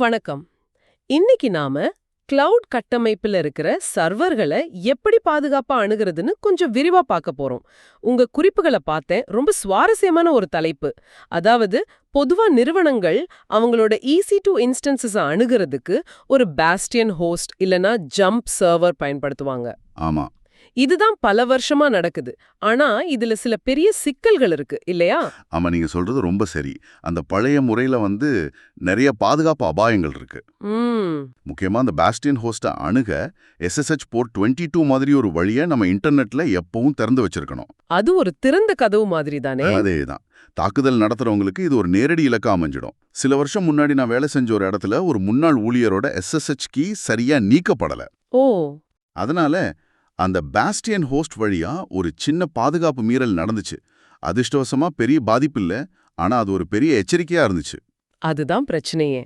வணக்கம். இன்னைக்கு நாம கிளவுட் கட்டமைப்புல இருக்கிற சர்வர்களை எப்படி பாதுகாப்பா அணுகிறதுன்னு கொஞ்சம் விரிவா பார்க்க போறோம். உங்க குறிப்புகளை பார்த்தேன், ரொம்ப சுவாரஸ்யமான ஒரு தலைப்பு. அதாவது பொதுவா நிறுவனங்கள் அவங்களோட EC2 இன்ஸ்டன்சஸ் அணுகிறதுக்கு ஒரு பாஸ்டியன் ஹோஸ்ட் இல்லனா ஜம்ப் சர்வர் பயன்படுத்துவாங்க. ஆமா. இதுதான் பல வருஷமா நடக்குது. ஆனா இதுல சில பெரிய சிக்கல்கள் இருக்கு இல்லையா? ஆமா, நீங்க சொல்றது ரொம்ப சரி. அந்த பழைய முறையில நிறைய பாதுகாப்பு அபாயங்கள் இருக்கு. முக்கியமா அந்த பாஸ்டியன் ஹோஸ்ட அணுக SSH போர்ட் 22 மாதிரி ஒரு வழியை நம்ம இன்டர்நெட்ல எப்பவும் திறந்து வச்சிருக்கணும். அது ஒரு திறந்த கதவு மாதிரி தானே? அதேதான். தாக்குதல் நடத்துறவங்களுக்கு இது ஒரு நேரடி இலக்கா அமைஞ்சிடும். சில வருஷம் முன்னாடி நான் வேலை செஞ்ச ஒரு இடத்துல ஒரு முன்னாள் ஊழியரோட SSH கீ சரியா நீக்கப்படல. ஓ. அதனால அந்த பாஸ்டியன் ஹோஸ்ட் வழியா ஒரு சின்ன பாதுகாப்பு மீறல் நடந்துச்சு. அதிர்ஷ்டவசமா பெரிய பாதிப்பு இல்ல, ஆனா அது ஒரு பெரிய எச்சரிக்கையா இருந்துச்சு. அதுதான் பிரச்சனையே.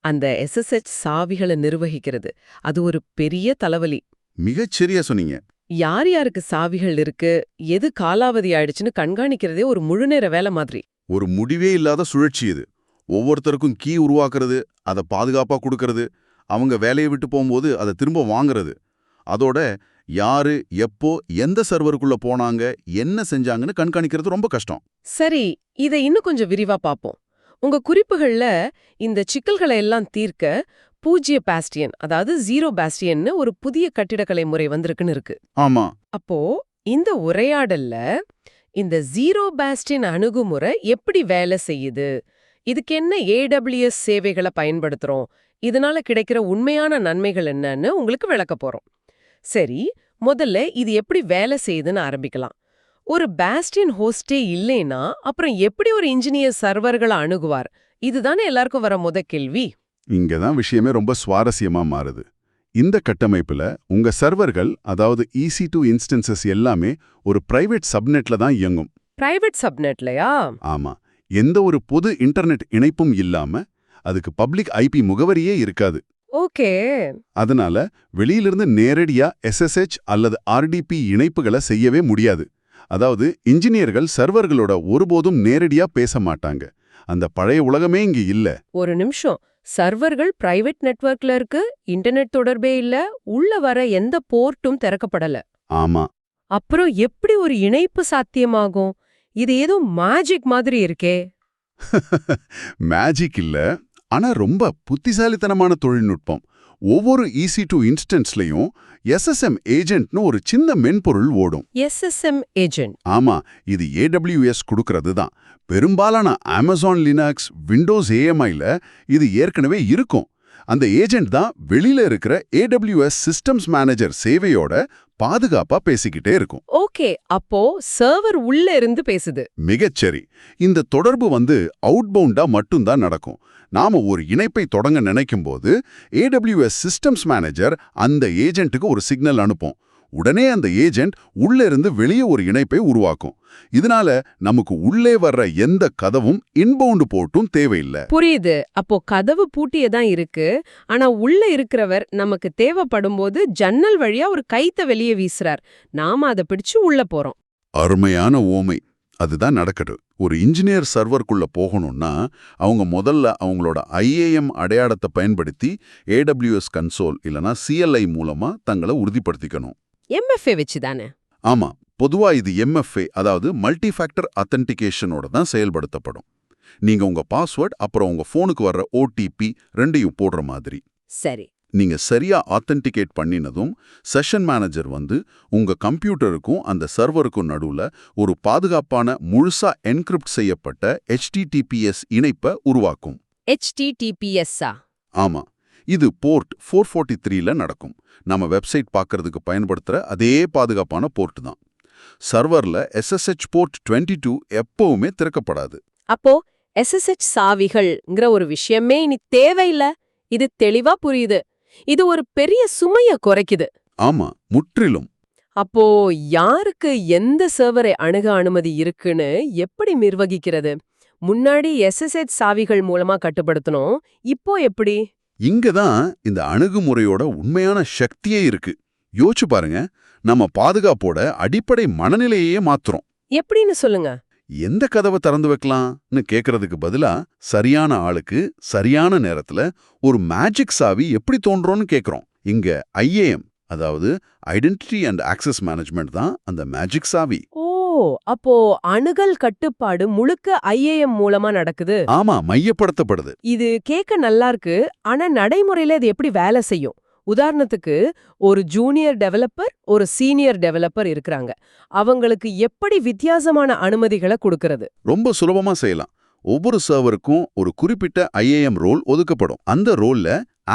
அந்த SSH சாவிகளை நிர்வகிக்கிறது அது ஒரு பெரிய தலைவலி. மிகச்சரியா சொன்னீங்க. யார் யாருக்கு சாவிகள் இருக்கு, எது காலாவதி ஆயிடுச்சுன்னு கண்காணிக்கிறதே ஒரு முழுநேர வேலை மாதிரி. ஒரு முடிவே இல்லாத சுழற்சி இது. ஒவ்வொருத்தருக்கும் கீ உருவாக்குறது, அதை பாதுகாப்பா கொடுக்கறது, அவங்க வேலையை விட்டு போகும்போது அதை திரும்ப வாங்குறது. அதோட யாரு எப்போ எந்த சர்வருக்குள்ள போனாங்க, என்ன செஞ்சாங்கன்னு கண்காணிக்கிறது ரொம்ப கஷ்டம். சரி, இதை இன்னும் கொஞ்சம் விரிவா பார்ப்போம். உங்க குறிப்புகள்ல இந்த சிக்கல்களை எல்லாம் தீர்க்க பூஜ்ய பாஸ்டியன், அதாவது ஜீரோ பாஸ்டியன்னு ஒரு புதிய கட்டிடக்கலை முறை வந்திருக்குன்னு இருக்கு. ஆமா. அப்போ இந்த உரையாடல்ல இந்த ஜீரோ பாஸ்டியன் அணுகுமுறை எப்படி வேலை செய்யுது, இதுக்கு என்ன AWS சேவைகளை பயன்படுத்துறோம், இதனால கிடைக்கிற உண்மையான நன்மைகள் என்னன்னு உங்களுக்கு விளக்க போறோம். சரி, முதல்ல இது எப்படி வேலை செய்யுதுன்னு ஆரம்பிக்கலாம். ஒரு பாஸ்டியன் ஹோஸ்டே இல்லைனா அப்புறம் எப்படி ஒரு இன்ஜினியர் சர்வர்களை அணுகுவார்? இதுதானே எல்லாருக்கும் வர கேள்வி. இங்கதான் விஷயமே ரொம்ப சுவாரஸ்யமா மாறுது. இந்த கட்டமைப்புல உங்க சர்வர்கள், அதாவது EC2 இன்ஸ்டன்சஸ் எல்லாமே ஒரு பிரைவேட் சப்நெட்ல தான் இயங்கும். பிரைவேட் சப்நெட்லயா? ஆமா. எந்த ஒரு பொது இன்டர்நெட் இணைப்பும் இல்லாம அதுக்கு பப்ளிக் IP முகவரியே இருக்காது. ஓகே. அதனால வெளியிலிருந்து நேரடியா SSH அல்லது RDP இணைப்புகளை செய்யவே முடியாது. அதாவது இன்ஜினியர்கள் சர்வர்களோட ஒருபோதும் நேரடியா பேச மாட்டாங்க. அந்த பழைய உலகமே இங்க இல்ல. ஒரு நிமிஷம். சர்வர்கள் பிரைவேட் நெட்வொர்க்ல இருக்கு, இன்டர்நெட் தொடர்பே இல்ல, உள்ள வர எந்த போர்ட்டும் திறக்கப்படல. ஆமா. அப்புறம் எப்படி ஒரு இணைப்பு சாத்தியமாகும்? இது ஏதோ மேஜிக் மாதிரி இருக்கே. மேஜிக் இல்ல, ஆனா ரொம்ப புத்திசாலித்தனமான தொழில்நுட்பம். ஒவ்வொரு EC2 இன்ஸ்டன்ஸ்லயும் SSM ஏஜென்ட்னு ஒரு சின்ன மென்பொருள் ஓடும். SSM agent? ஆமா, இது AWS கொடுக்கறது தான். பெரும்பாலான அமேசான் லினக்ஸ், விண்டோஸ் AMIல இது ஏற்கனவே இருக்கும். அந்த ஏஜென்ட் தான் வெளியில இருக்கிற AWS சிஸ்டம்ஸ் மேனேஜர் சேவையோட பாதுகாப்பா பேசிக்கிட்டே இருக்கும். ஓகே, அப்போ சர்வர் உள்ள இருந்து பேசுது. மிகச்சரி. இந்த தொடர்பு அவுட்பவுண்டா மட்டும்தான் நடக்கும். நாம ஒரு இணைப்பை தொடங்க நினைக்கும் போது AWS சிஸ்டம்ஸ் மேனேஜர் அந்த ஏஜென்ட்டுக்கு ஒரு சிக்னல் அனுப்பும். உடனே அந்த ஏஜென்ட் உள்ள இருந்து வெளியே ஒரு இணைப்பை உருவாக்கும். இதனால நமக்கு உள்ளே வர்ற எந்த கதவும் இன்பவுண்ட் போர்ட்டும் தேவையில்லை. புரியுது. அப்போ கதவு பூட்டியதான் இருக்கு, ஆனா உள்ள இருக்கிறவர் நமக்கு தேவைப்படும் போது ஜன்னல் வழியா ஒரு கைத்த வெளியே வீசுறார். நாம அதை பிடிச்சு உள்ள போறோம். அருமையான ஓமை. அதுதான் நடக்குது. ஒரு இன்ஜினியர் சர்வர்க்குள்ள போகணும்னா அவங்க முதல்ல அவங்களோட IAM அடையாளத்தை பயன்படுத்தி AWS கன்சோல் இல்லனா CLI மூலமா தங்களை உறுதிப்படுத்திக்கணும். MFA வச்சுதானே? ஆமா. பொதுவா இது MFA, அதாவது மல்டி ஃபேக்டர் அத்தென்டிகேஷனோட தான் செயல்படுத்தப்படும். நீங்க உங்க பாஸ்வேர்ட் அப்புறம் உங்க போனுக்கு வர்ற OTP ரெண்டையும் போடுற மாதிரி. சரி. நீங்க சரியா ஆத்தென்டிகேட் பண்ணினதும் செஷன் மேனேஜர் உங்க கம்ப்யூட்டருக்கும் அந்த சர்வருக்கும் நடுவுல ஒரு பாதுகாப்பான முழுசா என்கிரிப்ட் செய்யப்பட்ட HTTPS இணைப்பை உருவாக்கும். HTTPS-ஆ? ஆமா. இது போர்ட் 443ல நடக்கும். நம்ம வெப்சைட் பார்க்கறதுக்கு பயன்படுத்துற அதே பாதுகாப்பான போர்ட் தான். சர்வர்ல SSH போர்ட் 22 எப்பவுமே திறக்கப்படாது. அப்போ SSH சாவிகள்ங்கிற ஒரு விஷயமே இனி தேவையில்ல. இது தெளிவா புரியுது. இது ஒரு பெரிய சுமைய குறைக்குது. ஆமா, முற்றிலும். அப்போ யாருக்கு எந்த சர்வரை அணுக அனுமதி இருக்குன்னு எப்படி நிர்வகிக்கிறது? முன்னாடி SSH சாவிகள் மூலமா கட்டுப்படுத்தணும், இப்போ எப்படி? இங்கதான் இந்த அணுகுமுறையோட உண்மையான சக்தியே இருக்கு. யோசிச்சு பாருங்க, நம்ம பாதுகாப்போட அடிப்படை மனநிலையே மாத்துறோம். எப்படின்னு சொல்லுங்க. எந்த கதவை திறந்து வைக்கலாம்னு கேட்கறதுக்கு பதிலா சரியான ஆளுக்கு சரியான நேரத்துல ஒரு மேஜிக் சாவி எப்படி தோன்றோன்னு கேட்கறோம். இங்க ஐஏஎம், அதாவது ஐடென்டிட்டி அண்ட் ஆக்சஸ் மேனேஜ்மெண்ட் தான் அந்த மேஜிக் சாவி. ஓ, அப்போ அணுகல் கட்டுப்பாடு முழுக்க ஐஏஎம் மூலமா நடக்குது. ஆமா, மையப்படுத்தப்படுது. இது கேட்க நல்லா இருக்கு. ஆனா நடைமுறையில இது எப்படி வேலை செய்யும்? உதாரணத்துக்கு, ஒரு ஜூனியர் டெவலப்பர், ஒரு சீனியர் டெவலப்பர் இருக்கிறாங்க. அவங்களுக்கு எப்படி வித்தியாசமான அனுமதிகளை கொடுக்கறது? ரொம்ப சுலபமா செய்யலாம். ஒவ்வொரு சர்வருக்கும் ஒரு குறிப்பிட்ட ஐஏஎம் ரோல் ஒதுக்கப்படும். அந்த ரோல்ல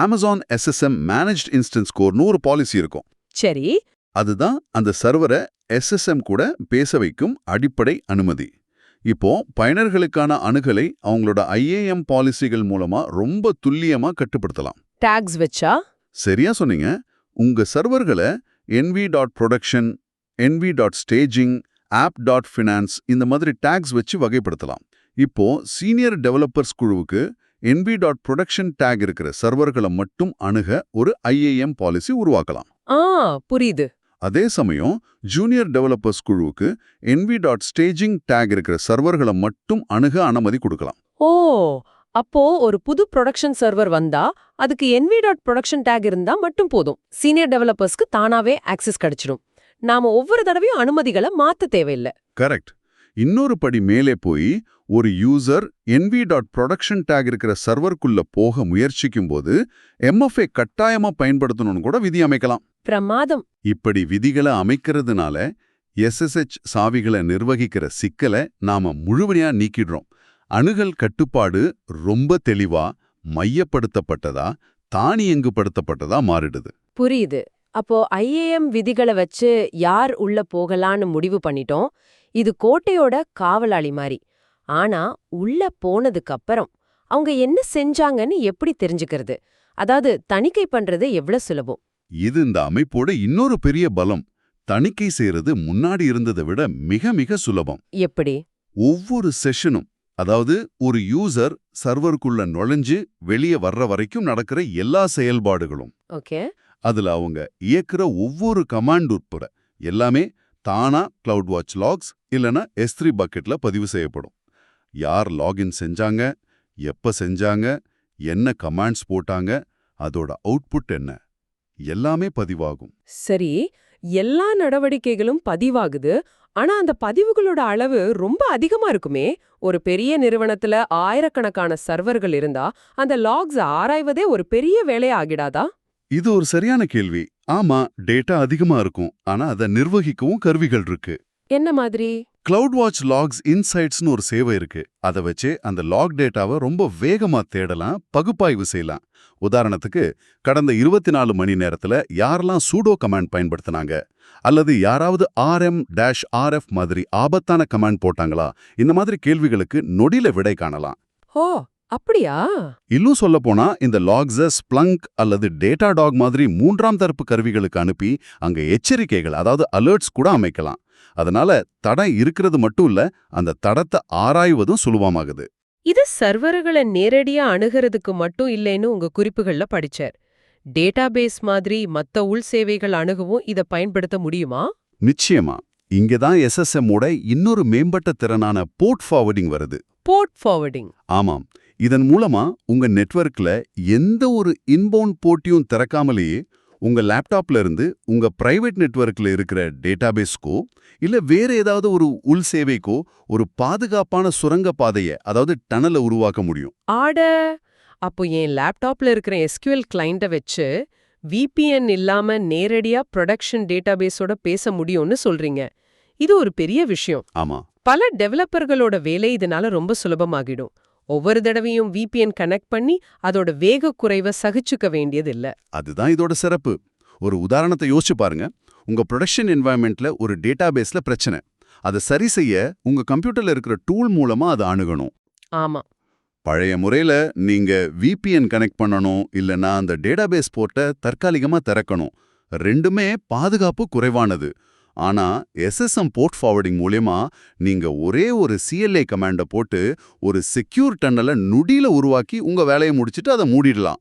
Amazon SSM மேனேஜ்ட் இன்ஸ்டன்ஸ் கோர்னு ஒரு பாலிசி இருக்கும். சரி. அதுதான் அந்த சர்வரை SSM கூட பேச வைக்கும் அடிப்படை அனுமதி. இப்போ பயனர்களுக்கான அணுகலை அவங்களோட IAM பாலிசிகள் மூலமா ரொம்ப துல்லியமா கட்டுப்படுத்தலாம். டாக்ஸ் வச்சா? சரியா சொன்னீங்க. உங்க சர்வர்களை nv.production, nv.staging, app.finance இந்த மாதிரி டாக்ஸ் வச்சு வகைப்படுத்தலாம். இப்போ சீனியர் டெவலப்பர்ஸ் குழுவுக்கு nv.production டாக் இருக்கிற சர்வர்களை மட்டும் அணுக ஒரு IAM பாலிசி உருவாக்கலாம். புரியுது. அதே சமயம் ஜூனியர் டெவலப்பர்ஸ் குழுவுக்கு nv.staging டாக் இருக்கிற சர்வர்களை மட்டும் அணுக அனுமதி கொடுக்கலாம். ஓ, அப்போ ஒரு புது ப்ரொடக்ஷன் சர்வர் வந்தா அதுக்கு nv.production டாக் இருந்தா மட்டும் போதும். சீனியர் டெவலப்பர்ஸ்க்கு தானாவே ஆக்சஸ் கிடைச்சிடும். நாம ஒவ்வொரு தடவையும் அனுமதிகளை மாத்த தேவையில்லை. கரெக்ட். இன்னொரு படி மேலே போய் ஒரு யூசர் nv.production டாக் இருக்கிற சர்வருக்குள்ள போக முயற்சிக்கும் போது MFA கட்டாயமா பயன்படுத்தணும்னு கூட விதி அமைக்கலாம். பிரமாதம். இப்படி விதிகளை அமைக்கிறதுனால SSH சாவிகளை நிர்வகிக்கிற சிக்கலை நாம முழுமையா நீக்கிடுறோம். அணுகல் கட்டுப்பாடு ரொம்ப தெளிவா, மையப்படுத்தப்பட்டதா, தானியங்குபடுத்தப்பட்டதா மாறிடுது. புரியுது. அப்போ ஐஏஎம் விதிகளை வச்சு யார் உள்ள போகலான்னு முடிவு பண்ணிட்டோம். இது கோட்டையோட காவலாளி மாதிரி. ஆனா உள்ள போனதுக்கு அப்புறம் அவங்க என்ன செஞ்சாங்கன்னு எப்படி தெரிஞ்சுக்கிறது? அதாவது தணிக்கை பண்றது எவ்வளவு சுலபம்? இது இந்த அமைப்போட இன்னொரு பெரிய பலம். தணிக்கை செய்யறது முன்னாடி இருந்ததை விட மிக மிக சுலபம். எப்படி? ஒவ்வொரு செஷனும், அதாவது ஒரு யூசர் சர்வருக்குள்ள நுழைஞ்சு வெளியே வர்ற வரைக்கும் நடக்கிற எல்லா செயல்பாடுகளும், ஓகே, அதுல அவங்க இயக்குற ஒவ்வொரு கமாண்ட் உட்பட எல்லாமே தானா CloudWatch லாக்ஸ் இல்லனா S3 பக்கெட்ல பதிவு செய்யப்படும். யார் லாகின் செஞ்சாங்க, எப்ப செஞ்சாங்க, என்ன கமாண்ட்ஸ் போட்டாங்க, அதோட அவுட்புட் என்ன, எல்லாமே பதிவாகும். சரி. எல்லா நடவடிக்கைகளும் பதிவாகுது. ஆனா அந்த பதிவுகளோட அளவு ரொம்ப அதிகமா இருக்குமே. ஒரு பெரிய நிறுவனத்துல ஆயிரக்கணக்கான சர்வர்கள் இருந்தா அந்த லாக்ஸ் ஆராய்வதே ஒரு பெரிய வேலையா ஆகிடாதா? இது ஒரு சரியான கேள்வி. ஆமா, டேட்டா அதிகமா இருக்கும். ஆனா அதை நிர்வகிக்கவும் கருவிகள் இருக்கு. என்ன மாதிரி? CloudWatch லாக்ஸ் இன்சைட்ஸ்னு ஒரு சேவை இருக்கு. அதை வச்சு அந்த லாக் டேட்டாவை ரொம்ப வேகமா தேடலாம், பகுப்பாய்வு செய்யலாம். உதாரணத்துக்கு, கடந்த 24 மணி நேரத்துல யாரெல்லாம் சூடோ கமாண்ட் பயன்படுத்தினாங்க, அல்லது யாராவது RM-RF மாதிரி ஆபத்தான கமாண்ட் போட்டாங்களா, இந்த மாதிரி கேள்விகளுக்கு நொடியில விடை காணலாம். ஓ, அப்படியா? இன்னும் சொல்லப்போனா இந்த லாக்ஸ Splunk அல்லது டேட்டாடாக் மாதிரி மூன்றாம் தரப்பு கருவிகளுக்கு அனுப்பி அங்க எச்சரிக்கைகள், அதாவது அலர்ட்ஸ் கூட அமைக்கலாம். அதனால தடம் இருக்கிறது மட்டும் இல்ல, அந்த தடத்தை ஆராய்வதும் சுலபமாகுது. இது சர்வர்களை நேரடியா அணுகிறதுக்கு மட்டும் இல்லைன்னு உங்க குறிப்புகள்ல படிச்சார். டேட்டாபேஸ் மாதிரி மத்த உள் சேவைகள் அணுகவும் இத பயன்படுத்த முடியுமா? நிச்சயமா. இங்கதான் SSM ஓட இன்னொரு மேம்பட்ட திறனான போர்ட் ஃபார்வர்டிங் வருது. Port forwarding? ஆமாம். இதன் மூலமா உங்க நெட்வொர்க்ல எந்த ஒரு இன்பவுண்ட் போர்ட்டையும் திறக்காமலேயே உங்க லேப்டாப்ல இருந்து உங்க பிரைவேட் நெட்வொர்க்ல இருக்கிற டேட்டாபேஸ்க்கோ இல்ல வேற ஏதாவது ஒரு உள் சேவைக்கோ ஒரு பாதுகாப்பான சுரங்க பாதையை, அதாவது டனலை உருவாக்க முடியும். ஆட, அப்போ என் லேப்டாப்ல இருக்கிற SQL கிளைண்ட்டை வச்சு VPN இல்லாம நேரடியா ப்ரொடக்ஷன் டேட்டாபேஸோட பேச முடியும்னு சொல்றீங்க. இது ஒரு பெரிய விஷயம். ஆமா. பல டெவலப்பர்களோட வேலை இதனால ரொம்ப சுலபமாகிடும். ஒவ்வொரு தடவையும் VPN கனெக்ட் பண்ணி அதோட வேக குறைவை சகிச்சுக்க வேண்டியதில்ல. அதுதான் இதோட சிறப்பு. ஒரு உதாரணத்தை யோசிச்சு பாருங்க. உங்க ப்ரொடக்ஷன் என்வாயன்மெண்ட்ல ஒரு டேட்டாபேஸ்ல பிரச்சனை. அதை சரி செய்ய உங்க கம்ப்யூட்டர்ல இருக்கிற டூல் மூலமா அதை அணுகணும். ஆமா. பழைய முறையில நீங்க VPN கனெக்ட் பண்ணணும், இல்லனா அந்த டேட்டாபேஸ் போர்ட்டை தற்காலிகமா திறக்கணும். ரெண்டுமே பாதுகாப்பு குறைவானது. ஆனா SSM போர்ட் ஃபார்வர்டிங் மூலமா நீங்க ஒரே ஒரு CLI கமாண்டை போட்டு ஒரு செக்யூர் டன்னலை நொடியில உருவாக்கி உங்க வேலையை முடிச்சிட்டு அதை மூடிடலாம்.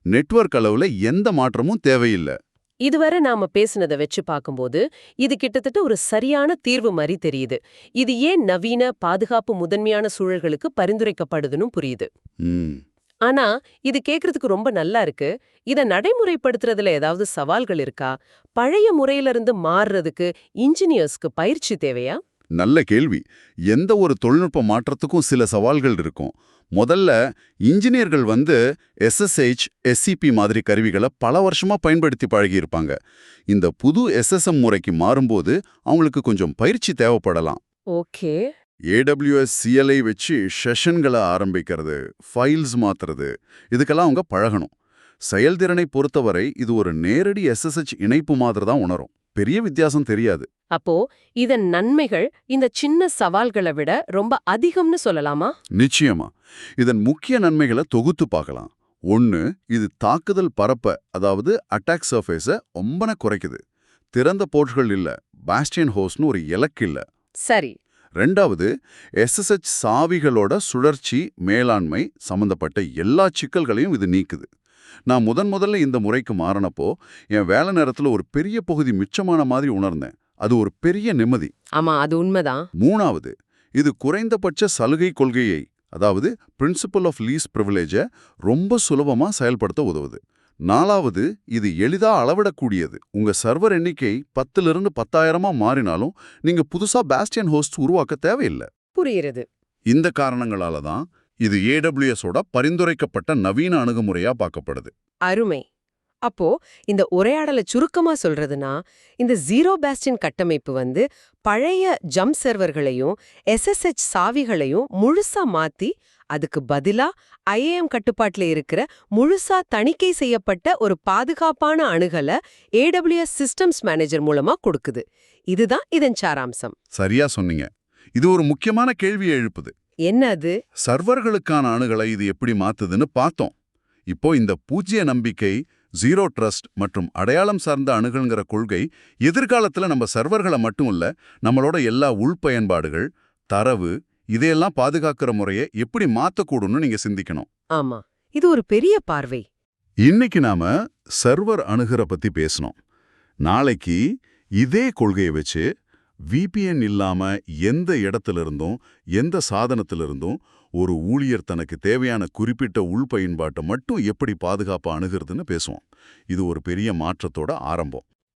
நெட்வொர்க் அளவுல எந்த மாற்றமும் தேவையில்லை. இதுவரை நாம பேசுனத வச்சு பார்க்கும்போது இது கிட்டத்தட்ட ஒரு சரியான தீர்வு மாதிரி தெரியுது. இது ஏன் நவீன பாதுகாப்பு முதன்மையான சூழல்களுக்கு பரிந்துரைக்கப்படுதுன்னு புரியுது. ம். ஆனா இது கேக்குறதுக்கு ரொம்ப நல்லா இருக்கு. இத நடைமுறைப்படுத்துறதுல ஏதாவது சவால்கள் இருக்கா? பழைய முறையிலிருந்து மாறுறதுக்கு இன்ஜினியர்ஸ்க்கு பயிற்சி தேவையா? நல்ல கேள்வி. எந்த ஒரு தொழில்நுட்ப மாற்றத்துக்கும் சில சவால்கள் இருக்கும். முதல்ல இன்ஜினியர்கள் SSH, SCP மாதிரி கருவிகளை பல வருஷமா பயன்படுத்தி பழகியிருப்பாங்க. இந்த புது SSM முறைக்கு மாறும்போது அவங்களுக்கு கொஞ்சம் பயிற்சி தேவைப்படலாம். ஓகே. AWS CLI வச்சு செஷன்களை ஆரம்பிக்கிறது, ஃபைல்ஸ் மாத்துறது, இதுக்கெல்லாம் அவங்க பழகணும். செயல்திறனை பொறுத்தவரை இது ஒரு நேரடி SSH இணைப்பு மாதிரி தான் உணரும். பெரிய வித்தியாசம் தெரியாது. அப்போ இதன் நன்மைகள் இந்த சின்ன சவால்களை விட ரொம்ப அதிகம்னு சொல்லலாமா? நிச்சயமா. இதன் முக்கிய நன்மைகளை தொகுத்து பார்க்கலாம். 1, இது தாக்குதல் பரப்ப, அதாவது அட்டாக் சர்ஃபேஸை ஒம்பன குறைக்குது. திறந்த போர்ட்கள் இல்ல, பாஸ்டியன் ஹோஸ்ட்னு ஒரு இலக்கு இல்ல. சரி. 2வது, SSH சாவிகளோட சுழற்சி மேலாண்மை சம்பந்தப்பட்ட எல்லா சிக்கல்களையும் இது நீக்குது. நான் முதல்ல இந்த முறைக்கு மாறினப்போ என் வேலை நேரத்துல ஒரு பெரிய பகுதி மிச்சமான மாதிரி உணர்ந்தேன். அது ஒரு பெரிய நிம்மதி. ஆமா, அது உண்மைதான். 3வது, இது குறைந்தபட்ச சலுகை கொள்கையை, அதாவது பிரின்சிபல் ஆஃப் லீஸ்ட் பிரிவிலேஜை ரொம்ப சுலபமா செயல்படுத்த உதவுது. 4வது, இது எளிதா அளவிடக்கூடியது. உங்க சர்வர் எண்ணிக்கை 10லிருந்து 10,000 மாறினாலும் நீங்க புதுசா பாஸ்டியன் ஹோஸ்ட் உருவாக்க தேவையில்லை. புரியுறது. இந்த காரணங்களால தான் இது AWS-ஓட பரிந்துரைக்கப்பட்ட நவீன அணுகுமுறையா பார்க்கப்படுது. அருமை. அப்போ இந்த உரையாடலை சுருக்கமா சொல்றதுன்னா, இந்த ஜீரோ பாஸ்டியன் கட்டமைப்பு பழைய ஜம்ப் சர்வர்களையும் SSH சாவிகளையும் முழுசா மாத்தி அதுக்கு பதிலா IAM கட்டுப்பாட்டுல இருக்கிற முழுசா தணிக்கை செய்யப்பட்ட ஒரு பாதுகாப்பான அணுகலை AWS சிஸ்டம்ஸ் மேனேஜர் மூலமா கொடுக்குது. இதுதான் இதன் சாராம்சம். சரியா சொன்னீங்க. இது ஒரு முக்கியமான கேள்வியை எழுப்புது. என்ன அது? சர்வர்களுக்கான அணுகலை இது எப்படி மாத்துதுன்னு பார்த்தோம். இப்போ இந்த பூஜ்ய நம்பிக்கை, ஜீரோ ட்ரஸ்ட் மற்றும் அடையாளம் சார்ந்த அணுகல்ங்கிற கொள்கை எதிர்காலத்துல நம்ம சர்வர்களை மட்டும் இல்ல, நம்மளோட எல்லா உள்பயன்பாடுகள், தரவு, இதையெல்லாம் பாதுகாக்கிற முறையை எப்படி மாத்தக்கூடும்னு நீங்க சிந்திக்கணும். ஆமா, இது ஒரு பெரிய பார்வை. இன்னைக்கு நாம சர்வர் அணுகிற பத்தி பேசணும். நாளைக்கு இதே கொள்கையை வச்சு VPN இல்லாம எந்த இடத்திலிருந்தும் எந்த சாதனத்திலிருந்தும் ஒரு ஊழியர் தனக்கு தேவையான குறிப்பிட்ட உள்பயன்பாட்டை மட்டும் எப்படி பாதுகாப்பா அணுகிறதுன்னு பேசுவோம். இது ஒரு பெரிய மாற்றத்தோட ஆரம்பம்.